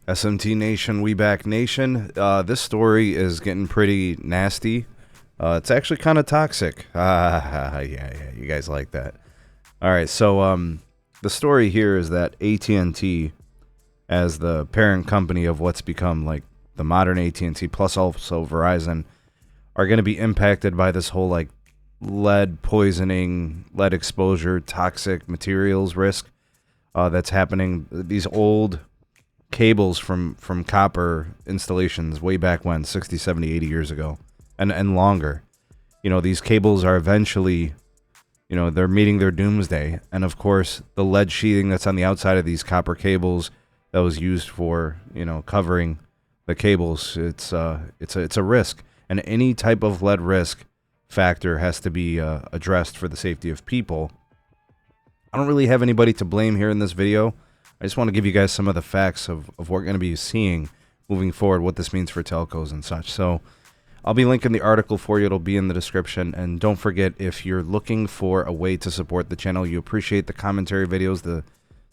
SMT Nation, we back nation. This story is getting pretty nasty. It's actually kind of toxic. Yeah, you guys like that. All right, so the story here is that AT&T, as the parent company of what's become like the modern AT&T, plus also Verizon, are going to be impacted by this whole like lead poisoning, lead exposure, toxic materials risk that's happening. These old cables from copper installations way back when, 60, 70, 80 years ago, and longer. You know, these cables are eventually, you know, they're meeting their doomsday. And of course, the lead sheathing that's on the outside of these copper cables that was used for, you know, covering the cables, it's a risk. And any type of lead risk factor has to be addressed for the safety of people. I don't really have anybody to blame here in this video. I just want to give you guys some of the facts of what we're going to be seeing moving forward, what this means for telcos and such. So I'll be linking the article for you. It'll be in the description. And don't forget, if you're looking for a way to support the channel, you appreciate the commentary videos, the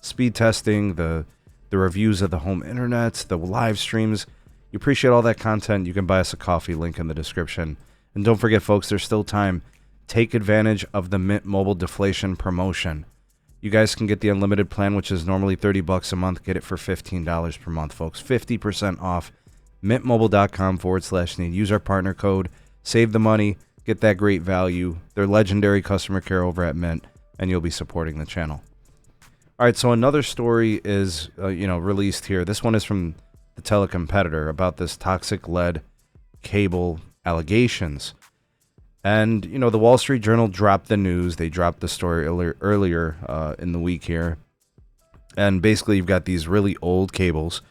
speed testing, the reviews of the home internet, the live streams, you appreciate all that content, you can buy us a coffee, link in the description. And don't forget, folks, there's still time. Take advantage of the Mint Mobile deflation promotion. You guys can get the unlimited plan, which is normally $30 a month. Get it for $15 per month, folks. 50% off. mintmobile.com/need. Use our partner code. Save the money. Get that great value. They're legendary customer care over at Mint, and you'll be supporting the channel. All right, so another story is released here. This one is from the telecompetitor about this toxic lead cable allegations. And, you know, the Wall Street Journal dropped the news. They dropped the story earlier in the week here. And basically, you've got these really old cables,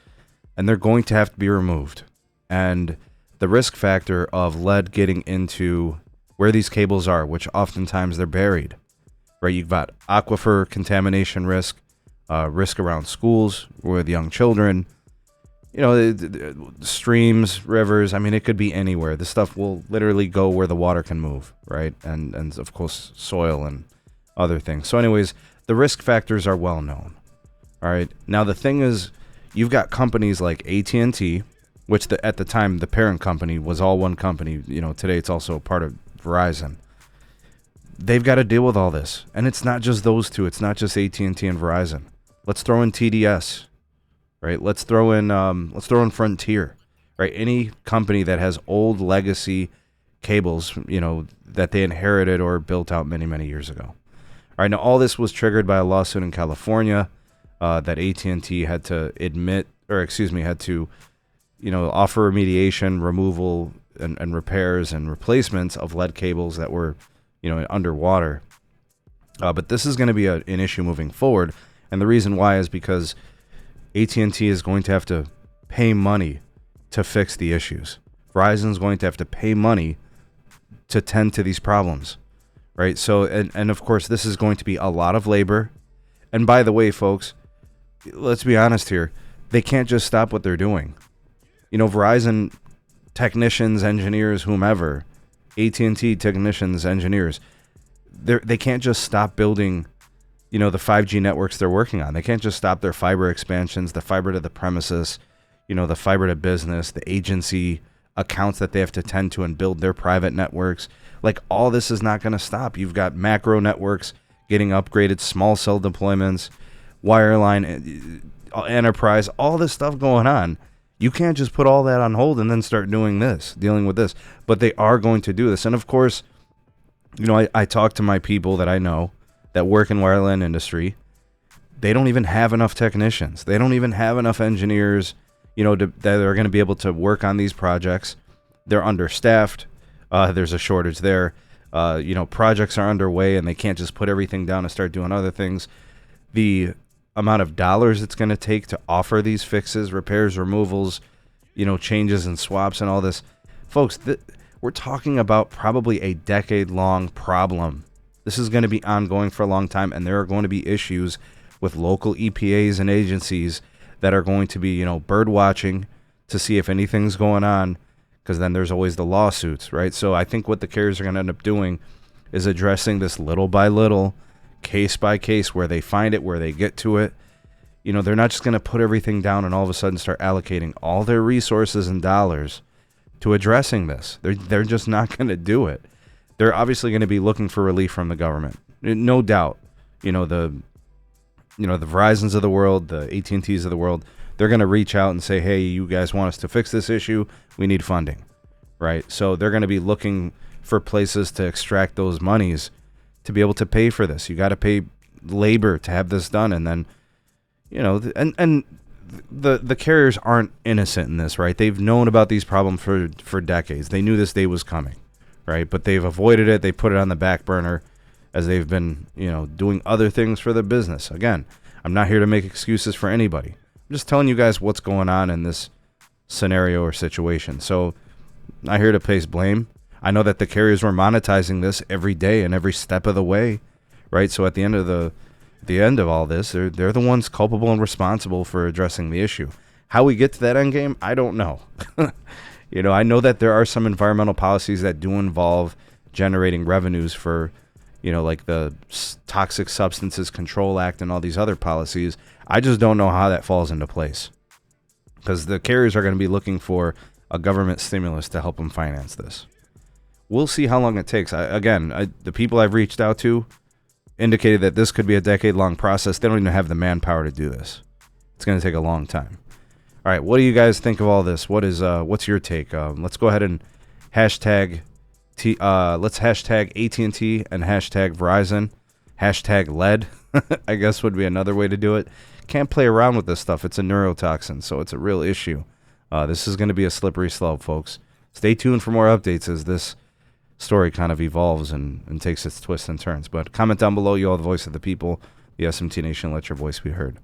and they're going to have to be removed. And the risk factor of lead getting into where these cables are, which oftentimes they're buried, right? You've got aquifer contamination risk, risk around schools with young children, you know, streams, rivers. I mean, it could be anywhere. This stuff will literally go where the water can move, right? And of course, soil and other things. So anyways, the risk factors are well known. All right. Now, the thing is, you've got companies like AT&T, which at the time, the parent company was all one company. You know, today it's also part of Verizon. They've got to deal with all this. And it's not just those two. It's not just AT&T and Verizon. Let's throw in TDS. Right, let's throw in Frontier, right? Any company that has old legacy cables, you know, that they inherited or built out many, many years ago. All right, now all this was triggered by a lawsuit in California that AT&T had to offer remediation, removal, and repairs and replacements of lead cables that were, you know, underwater. But this is going to be an issue moving forward, and the reason why is because AT&T is going to have to pay money to fix the issues. Verizon is going to have to pay money to tend to these problems, right? So, and of course, this is going to be a lot of labor. And by the way, folks, let's be honest here. They can't just stop what they're doing. You know, Verizon technicians, engineers, whomever, AT&T technicians, engineers, they can't just stop building, you know, the 5G networks they're working on. They can't just stop their fiber expansions, the fiber to the premises, you know, the fiber to business, the agency accounts that they have to tend to and build their private networks. Like, all this is not going to stop. You've got macro networks getting upgraded, small cell deployments, wireline, enterprise, all this stuff going on. You can't just put all that on hold and then start dealing with this. But they are going to do this. And of course, you know, I talk to my people that I know that work in wireline industry. They don't even have enough technicians. They don't even have enough engineers, you know, that are going to be able to work on these projects. They're understaffed. There's a shortage there. You know, projects are underway and they can't just put everything down and start doing other things. The amount of dollars it's going to take to offer these fixes, repairs, removals, you know, changes and swaps and all this. Folks, we're talking about probably a decade-long problem. This is going to be ongoing for a long time, and there are going to be issues with local EPAs and agencies that are going to be, you know, bird watching to see if anything's going on, because then there's always the lawsuits, right? So I think what the carriers are going to end up doing is addressing this little by little, case by case, where they find it, where they get to it. they're not just going to put everything down and all of a sudden start allocating all their resources and dollars to addressing this. They're just not going to do it. They're obviously going to be looking for relief from the government. No doubt. The Verizons of the world, the AT&Ts of the world, they're going to reach out and say, hey, you guys want us to fix this issue? We need funding, right? So they're going to be looking for places to extract those monies to be able to pay for this. You got to pay labor to have this done. And then, and the carriers aren't innocent in this, right? They've known about these problems for decades. They knew this day was coming, right? But they've avoided it. They put it on the back burner as they've been, doing other things for the business. Again, I'm not here to make excuses for anybody. I'm just telling you guys what's going on in this scenario or situation. So, not here to place blame. I know that the carriers were monetizing this every day and every step of the way, right? So at the end of all this, they're the ones culpable and responsible for addressing the issue. How we get to that end game, I don't know. I know that there are some environmental policies that do involve generating revenues for, like the Toxic Substances Control Act and all these other policies. I just don't know how that falls into place, because the carriers are going to be looking for a government stimulus to help them finance this. We'll see how long it takes. The people I've reached out to indicated that this could be a decade-long process. They don't even have the manpower to do this. It's going to take a long time. All right, what do you guys think of all this? What's your take? Let's go ahead and hashtag AT&T and hashtag Verizon. Hashtag lead, I guess, would be another way to do it. Can't play around with this stuff. It's a neurotoxin, so it's a real issue. This is going to be a slippery slope, folks. Stay tuned for more updates as this story kind of evolves and takes its twists and turns. But comment down below. You all the voice of the people. The SMT Nation. Let your voice be heard.